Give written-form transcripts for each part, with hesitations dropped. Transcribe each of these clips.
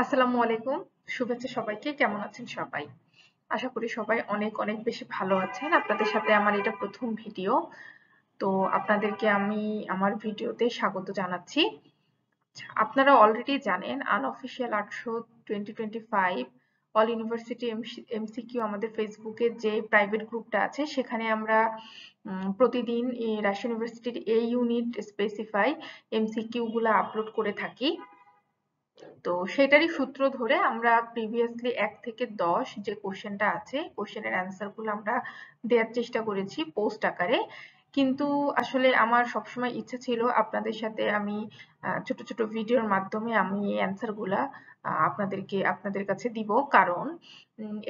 আসসালামু আলাইকুম। শুভেচ্ছা সবাইকে। কেমন আছেন সবাই? আশা করি সবাই অনেক অনেক বেশি ভালো আছেন। আপনাদের সাথে আমার এটা ১ম ভিডিও। তো আপনাদেরকে আমি আমার ভিডিওতে স্বাগত জানাচ্ছি। আচ্ছা, আপনারা অলরেডি জানেন আনঅফিসিয়াল ৮০০ 2025 অল ইউনিভার্সিটি এমসিকিউ আমাদের ফেসবুকের যে প্রাইভেট গ্রুপটা আছে সেখানে আমরা প্রতিদিন রাজশাহী ইউনিভার্সিটির এই ইউনিট স্পেসিফাই এমসিকিউ গুলা আপলোড করে থাকি। তো সেটারই সূত্র ধরে আমরা প্রিভিয়াসলি ১ থেকে ১০ যে কোশ্চেনটা আছে কোশ্চেনের অ্যান্সার গুলো আমরা দেওয়ার চেষ্টা করেছি পোস্ট আকারে। কিন্তু আসলে আমার সবসময় ইচ্ছা ছিল আপনাদের সাথে আমি ছোট ছোট ভিডিওর মাধ্যমে আমি এই অ্যান্সার গুলা আপনাদের কাছে দিব। কারণ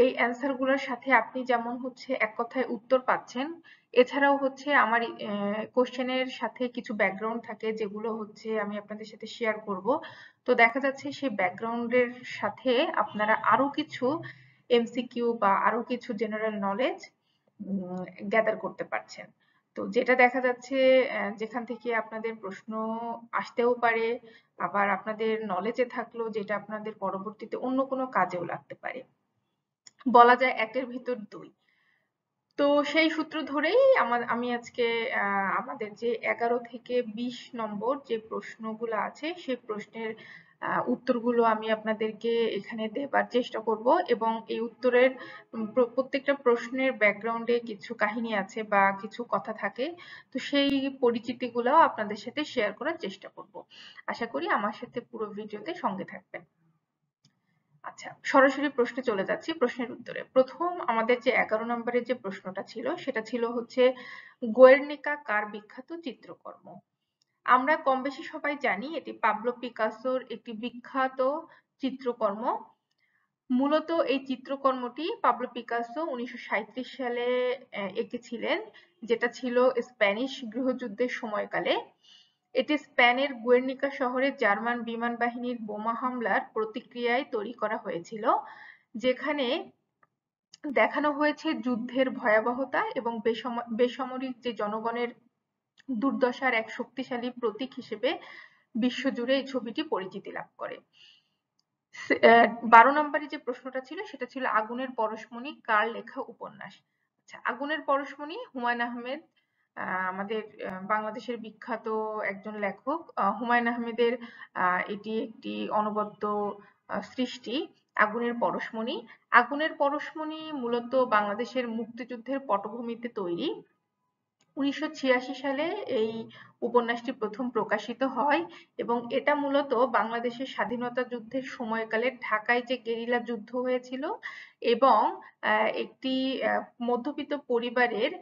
এই অ্যান্সার গুলোর সাথে আপনি যেমন হচ্ছে এক কথায় উত্তর পাচ্ছেন, এছাড়াও হচ্ছে আমার কোশ্চেনের সাথে কিছু ব্যাকগ্রাউন্ড থাকে যেগুলো হচ্ছে আমি আপনাদের সাথে শেয়ার করব। তো দেখা যাচ্ছে সেই ব্যাকগ্রাউন্ডের সাথে আপনারা আরো কিছু এমসিকিউ বা আরো কিছু জেনারেল নলেজ গ্যাদার করতে পারছেন। তো যেটা দেখা যাচ্ছে যেখান থেকে আপনাদের প্রশ্ন আসতেও পারে, আবার আপনাদের নলেজে থাকলো যেটা আপনাদের পরবর্তীতে অন্য কোনো কাজেও লাগতে পারে। বলা যায় একের ভিতর দুই। তো সেই সূত্র ধরেই আমি আজকে আমাদের যে ১১ থেকে ২০ নম্বর যে প্রশ্নগুলো আছে সেই প্রশ্নের উত্তরগুলো আমি আপনাদেরকে এখানে দেবার চেষ্টা করব এবং এই উত্তরের প্রত্যেকটা প্রশ্নের ব্যাকগ্রাউন্ডে কিছু কাহিনী আছে বা কিছু কথা থাকে। তো সেই পরিচিতিগুলোও আপনাদের সাথে শেয়ার করার চেষ্টা করব। আশা করি আমার সাথে পুরো ভিডিওতে সঙ্গে থাকবেন। আচ্ছা, সরাসরি প্রশ্নে চলে যাচ্ছি, প্রশ্নের উত্তরে। প্রথম আমাদের যে ১১ নম্বরের যে প্রশ্নটা ছিল সেটা ছিল হচ্ছে গুয়ের্নিকা কার বিখ্যাত চিত্রকর্ম? আমরা কম বেশি সবাই জানি এটি পাবলো পিকাসোর একটি বিখ্যাত চিত্রকর্ম। মূলত এই চিত্রকর্মটি পাবলো পিকাসো ১৯৩৭ সালে এঁকেছিলেন, যেটা ছিল স্প্যানিশ গৃহযুদ্ধের সময়কালে। এটি স্পেনের গুয়ের্নিকা শহরে জার্মান বিমান বাহিনীর বোমা হামলার প্রতিক্রিয়ায় তৈরি করা হয়েছিল, যেখানে দেখানো হয়েছে যুদ্ধের ভয়াবহতা এবং বেসামরিক যে জনগণের দুর্দশার এক শক্তিশালী প্রতীক হিসেবে বিশ্বজুড়ে এই ছবিটি পরিচিতি লাভ করে। ১২ নম্বরে যে প্রশ্নটা ছিল সেটা ছিল আগুনের পরশমণি কার লেখা উপন্যাস? আচ্ছা, আগুনের পরশমণি হুমায়ুন আহমেদ, আমাদের বাংলাদেশের বিখ্যাত একজন লেখক। হুমায়ুন আহমেদের এটি একটি অনবদ্য সৃষ্টি, আগুনের পরশমণি। আগুনের পরশমণি মূলত বাংলাদেশের মুক্তিযুদ্ধের পটভূমিতে তৈরি। ১৯৮৬ সালে এই উপন্যাসটি প্রথম প্রকাশিত হয় এবং এটা মূলত বাংলাদেশের স্বাধীনতা যুদ্ধের সময়কালে ঢাকায় যে গেরিলা যুদ্ধ হয়েছিল এবং একটি মধ্যবিত্ত পরিবারের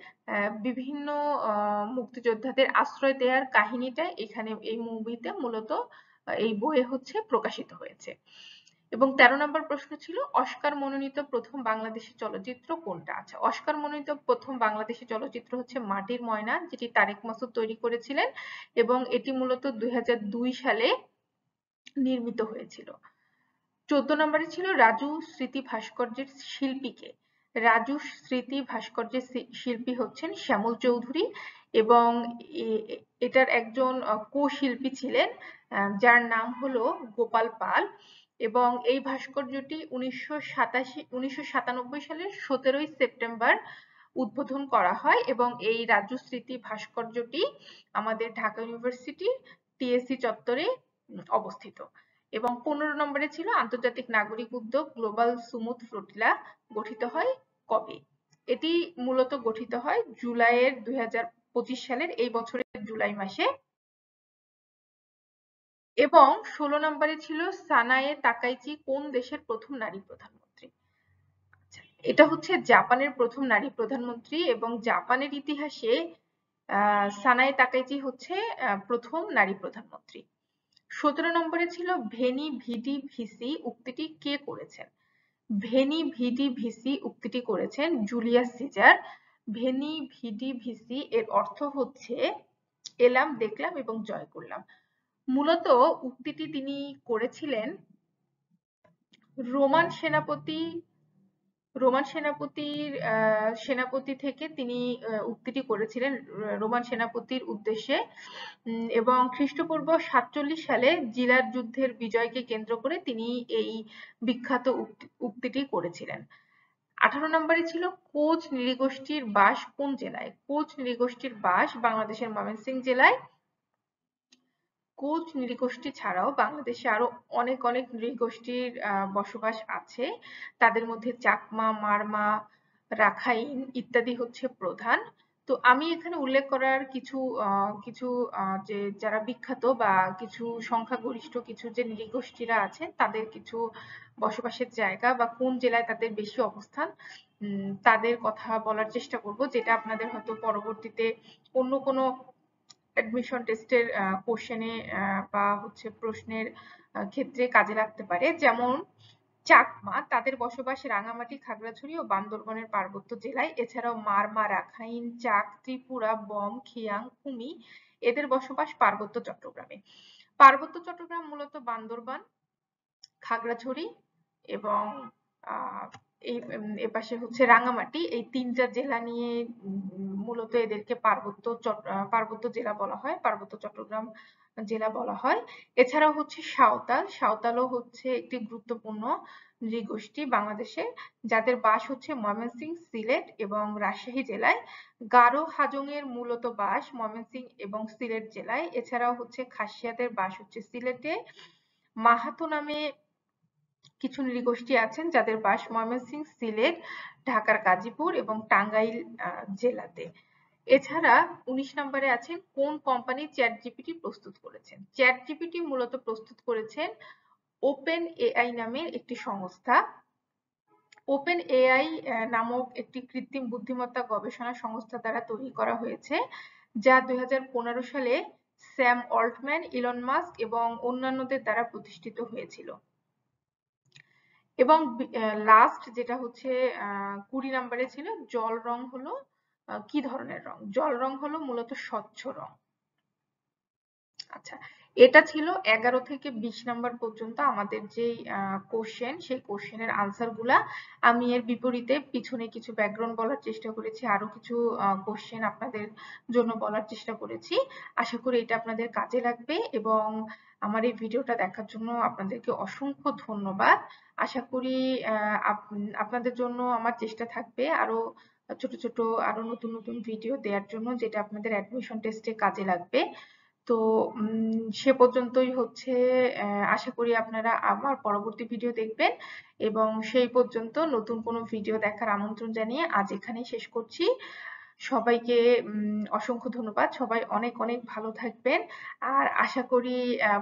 বিভিন্ন মুক্তিযোদ্ধাদের আশ্রয় দেওয়ার কাহিনীটা এখানে এই মুভিতে মূলত এই বইয়ে হচ্ছে প্রকাশিত হয়েছে। এবং ১৩ নম্বর প্রশ্ন ছিল অস্কার মনোনীত প্রথম বাংলাদেশী চলচ্চিত্র কোনটা? আচ্ছা, অস্কার মনোনীত প্রথম বাংলাদেশী চলচ্চিত্র হচ্ছে মাটির ময়না, যেটি তারেক মাসুদ তৈরি করেছিলেন এবং এটি মূলত ২০০২ সালে নির্মিত হয়েছিল। ১৪ নম্বরে ছিল রাজু স্মৃতি ভাস্কর্যের শিল্পী কে? রাজু স্মৃতি ভাস্কর্যের শিল্পী হচ্ছেন শ্যামল চৌধুরী এবং এটার একজন কো-শিল্পী ছিলেন যার নাম হলো গোপাল পাল এবং এই ভাস্কর্যটি ১৯৯৭ সালের ১৭ই সেপ্টেম্বর উদ্বোধন করা হয় এবং এই রাজু স্মৃতি ভাস্কর্যটি আমাদের ঢাকা ইউনিভার্সিটি টিএসসি চত্বরে অবস্থিত। এবং ১৫ নম্বরে ছিল আন্তর্জাতিক নাগরিক উদ্যোগ গ্লোবাল সুমুদ ফ্লোটিলা গঠিত হয় কবে? এটি মূলত গঠিত হয় জুলাইয়ের ২০২৫ সালের এই বছরের জুলাই মাসে। এবং ১৬ নম্বরে ছিল সানায়ে তাকাইচি কোন দেশের প্রথম নারী প্রধানমন্ত্রী? আচ্ছা, এটা হচ্ছে জাপানের প্রথম নারী প্রধানমন্ত্রী এবং জাপানের ইতিহাসে সানায়ে তাকাইচি হচ্ছে প্রথম নারী প্রধানমন্ত্রী। ১৭ নম্বরে ছিল ভেনি ভিডি ভিসি উক্তিটি কে করেছেন? ভেনি ভিডি ভিসি উক্তিটি করেছেন জুলিয়াস সিজার। ভেনি ভিডি ভিসি এর অর্থ হচ্ছে এলাম, দেখলাম এবং জয় করলাম। মূলত উক্তিটি তিনি করেছিলেন রোমান সেনাপতি রোমান সেনাপতি থেকে তিনি উক্তিটি করেছিলেন রোমান সেনাপতির উদ্দেশ্যে, এবং খ্রিস্টপূর্ব 47 সালে জিলার যুদ্ধের বিজয়কে কেন্দ্র করে তিনি এই বিখ্যাত উক্তিটি করেছিলেন। 18 নম্বরে ছিল কোচ নৃগোষ্ঠীর বাস কোন জেলায়? কোচ নৃগোষ্ঠীর বাস বাংলাদেশের ময়মনসিংহ জেলায়। কোচ নৃগোষ্ঠী ছাড়াও বাংলাদেশে আরো অনেক অনেক নৃগোষ্ঠীর বসবাস আছে। তাদের মধ্যে চাকমা, মারমা, রাখাইন ইত্যাদি হচ্ছে প্রধান। তো আমি এখানে উল্লেখ করার কিছু কিছু যে যারা বিখ্যাত বা কিছু সংখ্যাগরিষ্ঠ কিছু যে নৃগোষ্ঠীরা আছেন তাদের কিছু বসবাসের জায়গা বা কোন জেলায় তাদের বেশি অবস্থান, তাদের কথা বলার চেষ্টা করব, যেটা আপনাদের হয়তো পরবর্তীতে অন্য কোনো অ্যাডমিশন টেস্টের কোশ্চেনে বা হচ্ছে প্রশ্নের ক্ষেত্রে কাজে লাগতে পারে। যেমন চাকমা, তাদের বসবাস রাঙামাটি, খাগড়াছড়ি ও বান্দরবনের পার্বত্য জেলায়। এছাড়াও মারমা, রাখাইন, চাক, ত্রিপুরা, বম, খিয়াং, কুমি এদের বসবাস পার্বত্য চট্টগ্রামে। পার্বত্য চট্টগ্রাম মূলত বান্দরবান, খাগড়াছড়ি এবং এপাশে হচ্ছে রাঙামাটি, এই তিনটা জেলা নিয়ে মূলত এদেরকে পার্বত্য জেলা বলা হয়, পার্বত্য চট্টগ্রাম জেলা বলা হয়। এছাড়াও হচ্ছে সাঁওতালও হচ্ছে একটি গুরুত্বপূর্ণ নৃগোষ্ঠী বাংলাদেশে, যাদের বাস হচ্ছে ময়মনসিংহ, সিলেট এবং রাজশাহী জেলায়। গারো হাজং এর মূলত বাস ময়মনসিংহ এবং সিলেট জেলায়। এছাড়াও হচ্ছে খাসিয়াদের বাস হচ্ছে সিলেটে। মাহাতো নামে কিছু নৃগোষ্ঠী আছেন যাদের বাস ময়মনসিংহ, সিলেট, ঢাকার গাজীপুর এবং টাঙ্গাইল জেলাতে। এছাড়া 19 নম্বরে আছেন কোন কোম্পানি চ্যাট জিপিটি প্রস্তুত করেছেন? চ্যাট জিপিটি মূলত প্রস্তুত করেছেন ওপেন এআই নামের একটি সংস্থা। ওপেন এআই নামক একটি কৃত্রিম বুদ্ধিমত্তা গবেষণা সংস্থা দ্বারা তৈরি করা হয়েছে, যা 2015 সালে স্যাম অল্টম্যান, ইলন মাস্ক এবং অন্যান্যদের দ্বারা প্রতিষ্ঠিত হয়েছিল। এবং লাস্ট যেটা হচ্ছে 20 নম্বরে ছিল জল রং হলো কি ধরনের রং? জল রং হলো মূলত স্বচ্ছ রং। আচ্ছা, এটা ছিল 11 থেকে 20 নাম্বার পর্যন্ত আমাদের যে কোশ্চেন, সেই কোশ্চেনের আনসার গুলা। আমি এর বিপরীতে পিছনে কিছু ব্যাকগ্রাউন্ড বলার চেষ্টা করেছি, আরো কিছু কোশ্চেন আপনাদের জন্য বলার চেষ্টা করেছি। আশা করি এটা আপনাদের কাজে লাগবে, এবং আমার এই ভিডিওটা দেখার জন্য আপনাদেরকে অসংখ্য ধন্যবাদ। আশা করি আপনাদের জন্য আমার চেষ্টা থাকবে আরো ছোট ছোট আরো নতুন নতুন ভিডিও দেওয়ার জন্য, যেটা আপনাদের অ্যাডমিশন টেস্টে কাজে লাগবে। তো সে পর্যন্তই হচ্ছে, আশা করি আপনারা আমার পরবর্তী ভিডিও দেখবেন, এবং সেই পর্যন্ত নতুন কোনো ভিডিও দেখার আমন্ত্রণ জানিয়ে আজ এখানেই শেষ করছি। সবাইকে অসংখ্য ধন্যবাদ। সবাই অনেক অনেক ভালো থাকবেন, আর আশা করি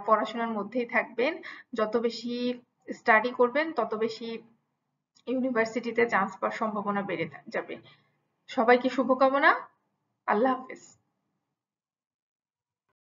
পড়াশোনার মধ্যেই থাকবেন। যত বেশি স্টাডি করবেন তত বেশি ইউনিভার্সিটিতে চান্স পাওয়ার সম্ভাবনা বেড়ে যাবে। সবাইকে শুভকামনা। আল্লাহ হাফেজ।